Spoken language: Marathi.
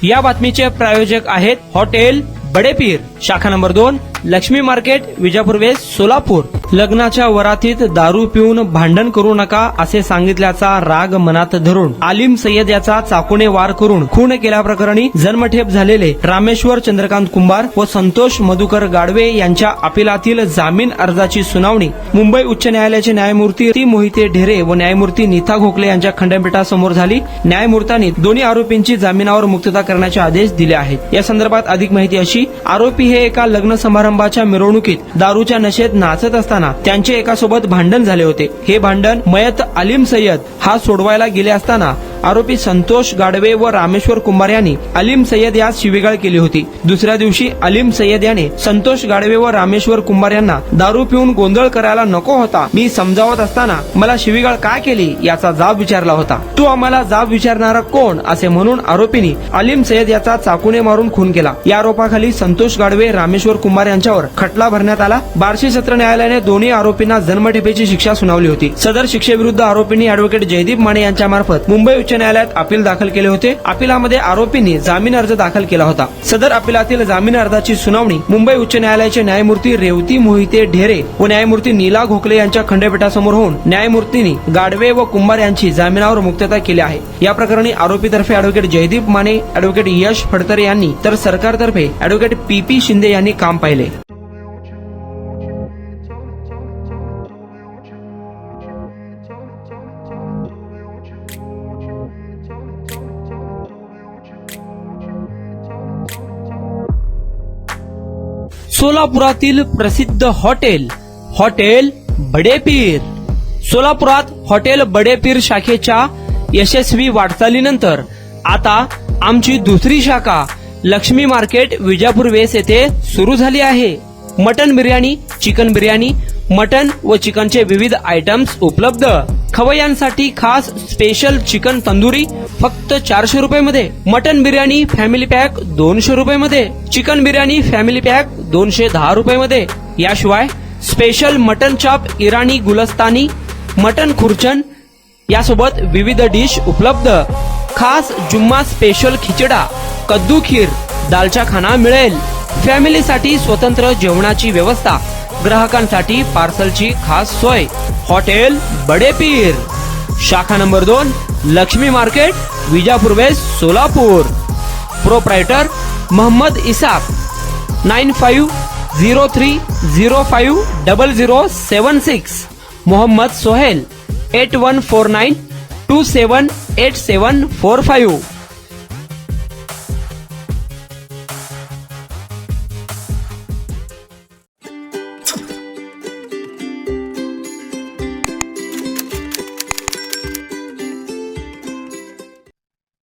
या बातमीचे प्रायोजक आहेत हॉटेल बडेपीर, शाखा number 2, Laxmi market, Vijapur west, Solapur. लग्नाच्या वरातीत दारू पिऊन भांडण करू नका असे सांगितल्याचा राग मनात धरून आलिम सय्यद याचा चाकूने वार करून खून केल्याप्रकरणी जन्मठेप झालेले रामेश्वर चंद्रकांत कुंभार व संतोष मधुकर गाडवे यांच्या अपिलातील जामीन अर्जाची सुनावणी मुंबई उच्च न्यायालयाचे न्यायमूर्ती मोहिते ढेरे व न्यायमूर्ती नीता घोकले यांच्या खंडपीठासमोर झाली. न्यायमूर्तांनी दोन्ही आरोपींची जामिनावर मुक्तता करण्याचे आदेश दिले आहेत. या संदर्भात अधिक माहिती अशी: आरोपी हे एका लग्न समारंभाच्या मिरवणुकीत दारूच्या नशेत नाचत असताना त्यांचे एकासोबत भांडण झाले होते. हे भांडण मयत आलिम सय्यद हा सोडवायला गेले असताना आरोपी संतोष गाडवे व रामेश्वर कुंभार यांनी आलिम सय्यद यास शिवीगाळ केली होती. दुसऱ्या दिवशी आलिम सय्यद याने संतोष गाडवे व रामेश्वर कुंभार यांना दारू पिऊन गोंधळ करायला नको होता, मी समजावत असताना मला शिवीगाळ का केली याचा जाब विचारला होता. तू आम्हाला जाब विचारणारा कोण असे म्हणून आरोपींनी आलिम सय्यद याचा चाकूने मारून खून केला. या आरोपाखाली संतोष गाडवे, रामेश्वर कुंभार यांच्यावर खटला भरण्यात आला. बार्शी सत्र न्यायालयाने दोन्ही आरोपींना जन्मठेपेची शिक्षा सुनावली होती. सदर शिक्षेविरुद्ध आरोपींनी अॅडव्होकेट जयदीप माने यांच्या मार्फत मुंबई उच्च न्यायालयात अपील दाखल केले होते. अपिलामध्ये आरोपींनी जामीन अर्ज दाखल केला होता. सदर अपिलातील जामीन अर्जाची सुनावणी मुंबई उच्च न्यायालयाचे न्यायमूर्ती रेवती मोहिते ढेरे व न्यायमूर्ती नीला घोकले यांच्या खंडपीठासमोर होऊन न्यायमूर्तींनी गाडवे व कुंभार यांची जामिनावर मुक्तता केली आहे. या प्रकरणी आरोपीतर्फे अॅडव्होकेट जयदीप माने, अॅडव्होकेट यश फडतरे यांनी तर सरकारतर्फे अॅडव्होकेट पी शिंदे यांनी काम पाहिले. सोलापुरातील प्रसिद्ध हॉटेल बडेपीर. सोलापुरात हॉटेल बडेपीर शाखेच्या यशस्वी वाटचालीनंतर आता आमची दुसरी शाखा लक्ष्मी मार्केट, विजापूर वेस्ट येथे सुरू झाली आहे. Mutton biryani, chicken biryani, mutton व चिकनचे विविध आयटम्स उपलब्ध. खवय्यांसाठी खास स्पेशल चिकन तंदुरी फक्त 400 रुपये मध्ये. मटन बिर्याणी फॅमिली पॅक 200 रुपये मध्ये. चिकन बिर्याणी फॅमिली पॅक 210 रुपये मध्ये. याशिवाय स्पेशल मटन चॉप, इराणी गुलस्तानी, मटन खुर्चन यासोबत विविध डिश उपलब्ध. खास जुम्मा स्पेशल खिचडा, कद्दू खीर, दालचा खाना मिळेल. फॅमिलीसाठी स्वतंत्र जेवणाची व्यवस्था, ग्राहकांसाठी पार्सलची खास सोय. हॉटेल बडेपीर, शाखा number 2, Laxmi market, Vijapur west, Solapur. Proprietor Mohammad Isaq. 9503050076. Mohammad Sohail. 8149278745.